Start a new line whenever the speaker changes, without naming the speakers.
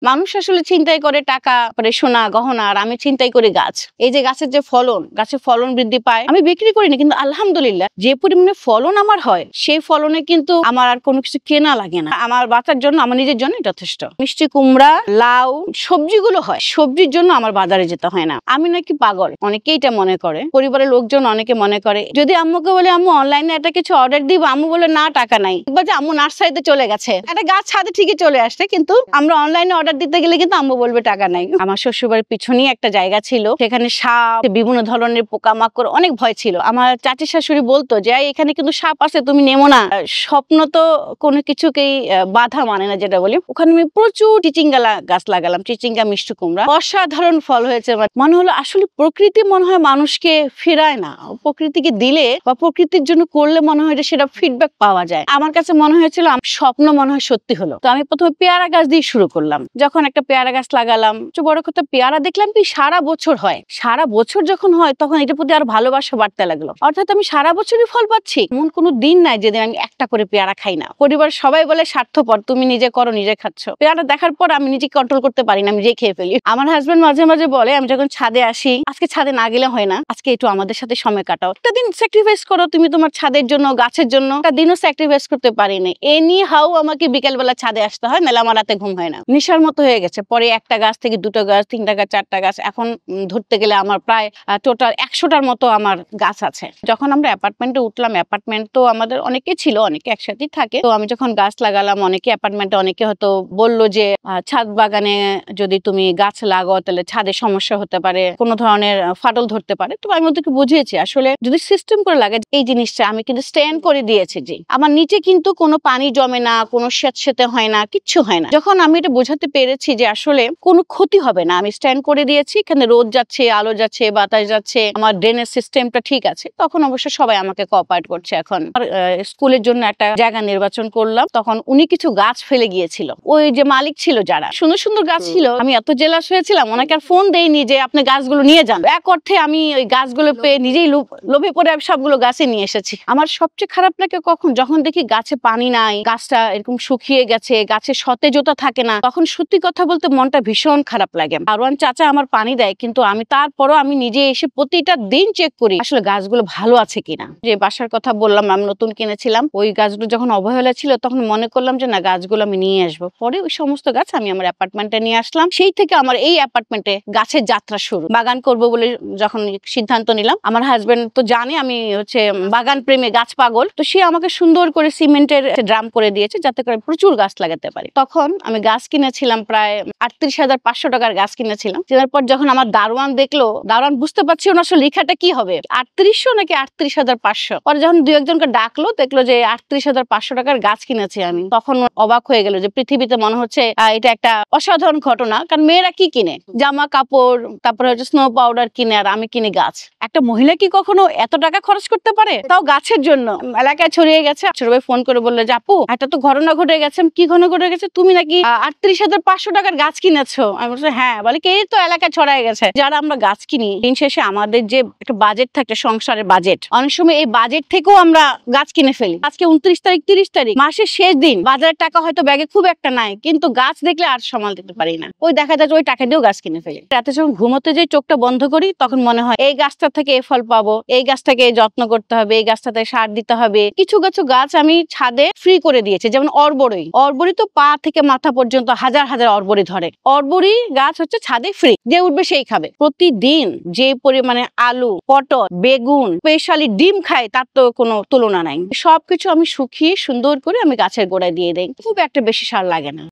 মানুষ আসলে চিন্তাই করে টাকা, পরে সোনা গহনা, আর আমি চিন্তাই করি গাছ। এই যে গাছের যে ফলন, গাছের ফলন বৃদ্ধি পায়, আমি বিক্রি করি না, কিন্তু আলহামদুলিল্লাহ যে পরিমাণে ফলন আমার হয়, সেই ফলনে কিন্তু আমার আর কোনো কিছু কেনা লাগে না। আমার বাচ্চার জন্য, আমার নিজের জন্য যথেষ্ট। মিষ্টি কুমড়া, লাউ, সবজিগুলো হয়, সবজির জন্য আমার বাজারে যেতে হয় না। আমি নাকি পাগল, অনেকেই এটা মনে করে, পরিবারের লোকজন অনেকে মনে করে। যদি আম্মুকে বলে আম্মু অনলাইনে একটা কিছু অর্ডার দিব, আম্মু বলে না টাকা নাই। একবার যে আম্মু নার্সারিতে চলে গেছে, একটা গাছ ছাদে ঠিকই চলে আসছে, কিন্তু আমরা অনলাইনে অর্ডার দিতে গেলে কিন্তু আম্মু বলবে টাকা নাই। আমার শ্বশুরবাড়ির পিছনেই একটা জায়গা ছিল, সেখানে সাপ, বিভিন্ন ধরনের পোকামাকড়, অনেক ভয় ছিল। আমার চাচি শাশুড়ি বলতো যে এখানে কিন্তু সাপ আছে, তুমি নেমো না। স্বপ্ন তো কোনো কিছুকেই বাধা মানে না, যেটা বলি। ওখানে আমি প্রচুর চিচিঙ্গা গাছ লাগালাম, চিচিঙ্গা, মিষ্টি কুমড়া, অসাধারণ ফল হয়েছে। মনে হলো আসলে প্রকৃতি মনে হয় মানুষকে ফেরায় না, প্রকৃতিকে দিলে বা প্রকৃতির জন্য করলে মনে হয় সেটা ফিডব্যাক পাওয়া যায়। আমার কাছে মনে হয়েছিল স্বপ্ন মনে হয় সত্যি হলো। তো আমি প্রথমে পেয়ারা গাছ দিয়ে শুরু করলাম। যখন একটা পেয়ারা গাছ লাগালাম, বড় কথা পেয়ারা দেখলাম কি সারা বছর হয়। সারা বছর যখন হয় তখন এটার প্রতি আর ভালোবাসা বাড়তে লাগলো। অর্থাৎ আমি সারা বছরই ফল পাচ্ছি। এমন কোনো দিন নাই যেদিন আমি একটা করে পেয়ারা খাই না। পরিবার সবাই বলে স্বার্থপর, তুমি নিজে করো, নিজে খাচ্ছ। পেয়ারা দেখার পর আমি নিজে কন্ট্রোল করতে পারি না, আমি নিজে খেয়ে ফেলি। আমার হাজবেন্ড মাঝে মাঝে বলে, আমি যখন ছাদে আসি, আজকে ছাদে না গেলে হয় না, আজকে একটু আমাদের সাথে সময় কাটাও, একটা দিন স্যাক্রিফাইস করো তুমি তোমার ছাদের জন্য, গাছের জন্য। একটা দিনও স্যাক্রিফাইস করতে পারিনি। এনি হাউ আমাকে বিকেলবেলা ছাদে আসতে হয়, নাহলে আমার রাতে ঘুম হয় না। নেশার মতো হয়ে গেছে। পরে একটা গাছ থেকে দুটো গাছ, তিনটা গাছ, চারটা গাছ, এখন ধরতে গেলে আমার প্রায় টোটাল 100টার মতো আমার গাছ আছে। যখন আমরা অ্যাপার্টমেন্টে উঠলাম, অ্যাপার্টমেন্ট তো আমাদের অনেকে ছিল, অনেকে একসাথেই থাকে। তো আমি যখন গাছ লাগালাম, অনেকে অ্যাপার্টমেন্টে অনেকে হয়তো বললো যে ছাদ বাগানে যদি তুমি গাছ লাগাও তাহলে ছাদে সমস্যা হতে পারে, কোনো ধরনের ফাটল ধরতে পারে। তো আমি ওদেরকে বুঝিয়েছি আসলে যদি সিস্টেম করে লাগে এই জিনিসটা, আমি কিন্তু স্ট্যান্ড করে দিয়েছি যে আমার নিচে কিন্তু কোনো পানি জমে না, কোনো স্যাঁতসেঁতে হয় না, কিচ্ছু হয় না। যখন আমি এটা বোঝাতে পেরেছি যে আসলে কোনো ক্ষতি হবে না, আমি স্ট্যান্ড করে দিয়েছি, এখানে রোদ যাচ্ছে, আলো যাচ্ছে, বাতাস যাচ্ছে, আমার ড্রেনেজ সিস্টেমটা ঠিক আছে, তখন অবশ্য সবাই আমাকে কোঅপারেট করছে। এখন স্কুলের জন্য একটা জায়গা নির্বাচন করলাম, তখন উনি কিছু গাছ ফেলে গিয়েছিল। ওই যে মালিক ছিল যারা, সুন্দর সুন্দর গাছ ছিল, আমি এত জেলাস হয়েছিলাম, ওনাকে আর ফোন দেইনি যে আপনি গাছগুলো নিয়ে যান। এক অর্থে আমি ওই গাছগুলো পেয়ে নিজেই লোভে পড়ে সবগুলো গাছে নিয়ে এসেছি। আমার সবচেয়ে খারাপ লাগে কখন, যখন দেখি গাছে পানি নাই, গাছটা এরকম শুকিয়ে গেছে, গাছের সতেজতা থাকে না, তখন সত্যি কথা বলতে মনটা ভীষণ খারাপ লাগে। আরওয়ান চাচা আমার পানি দেয়, কিন্তু আমি তারপরও আমি নিজে এসে প্রতিটা দিন চেক করি আসলে গাছগুলো ভালো আছে কিনা। যে বাসার কথা বললাম, আমি নতুন কিনেছিলাম, ওই গাছগুলো যখন অবহেলা ছিল তখন মনে করলাম যে না, গাছগুলো আমি নিয়ে আসবো। পরে ওই সমস্ত গাছ আমি আমার অ্যাপার্টমেন্টে নিয়ে আসলাম। সেই থেকে আমার এই অ্যাপার্টমেন্টে গাছের যাত্রা শুরু। বাগান করব বলে যখন সিদ্ধান্ত নিলাম, আমার হাজবেন্ড তো জানে আমি হচ্ছে বাগান প্রেমী, গাছ পাগল, তো সে আমাকে সুন্দর করে সিমেন্টের ড্রাম করে দিয়েছে যাতে করে প্রচুর গাছ লাগাতে পারি। তখন আমি গাছ কিনেছিলাম প্রায় 38,500 টাকার গাছ কিনেছিলাম। কেনার পর যখন আমার দারোয়ান দেখলো, দারোয়ান বুঝতে পারছি ওনার আসলে লেখাটা কি হবে, 3800 নাকি 38,500। পরে যখন দু একজনকে ডাকলো, দেখলো যে 38,500 টাকার গাছ কিনেছি আমি, তখন অবাক হয়ে গেল যে পৃথিবীতে মনে হচ্ছে এটা একটা অসাধারণ ঘটনা। কারণ মেয়েরা কি কিনে, জামা কাপড়, তারপরে হচ্ছে স্নো পাউডার কিনে, আর আমি কিনে গাছ। একটা মহিলা কি কখনো এত টাকা খরচ করতে পারে, তাও গাছের জন্য? এলাকায় ছড়িয়ে গেছে। সবাই ফোন করে বললো যে আপু একটা তো ঘটনা ঘটে গেছে। কি ঘটনা ঘটে গেছে? তুমি নাকি 38,500 টাকার গাছ কিনেছো। আমি বলছি হ্যাঁ। বলে কি, এই তো এলাকায় ছড়াই গেছে। যারা আমরা গাছ কিনি, দিন শেষে আমাদের যে একটা বাজেট থাকে, সংসারের বাজেট, অনেক সময় এই বাজেট থেকেও আমরা গাছ কিনে ফেলি। আজকে 29 তারিখ, 30 তারিখ, মাসের শেষ দিন, বাজারের টাকা হয়তো ব্যাগে খুব একটা নাই, কিন্তু গাছ দেখলে আর সামাল দিতে পারি না। ওই দেখা যাচ্ছে ওই টাকা দিয়েও গাছ কিনে ফেলি। রাতে যখন ঘুমোতে যাই, চোখটা বন্ধ করি, তখন মনে হয় এই গাছটা থেকে এই ফল পাবো, এই গাছটাকে যত্ন করতে হবে, এই গাছটাতে সার দিতে হবে। কিছু কিছু গাছ আমি ছাদে ফ্রি করে দিয়েছি, যেমন অর্বরী। অর্বরী তো পা থেকে মাথা পর্যন্ত হাজার হাজার অর্বরী ধরে। অর্বরী গাছ হচ্ছে ছাদে ফ্রি, যে উঠবে সেই খাবে। প্রতিদিন যে পরিমাণে আলু, পটল, বেগুন, স্পেশালি ডিম খায়, তার তো কোনো তুলনা নাই। সবকিছু আমি শুকিয়ে সুন্দর করে আমি গাছের গোড়ায় দিয়ে দেই। খুব একটা বেশি সার লাগে না।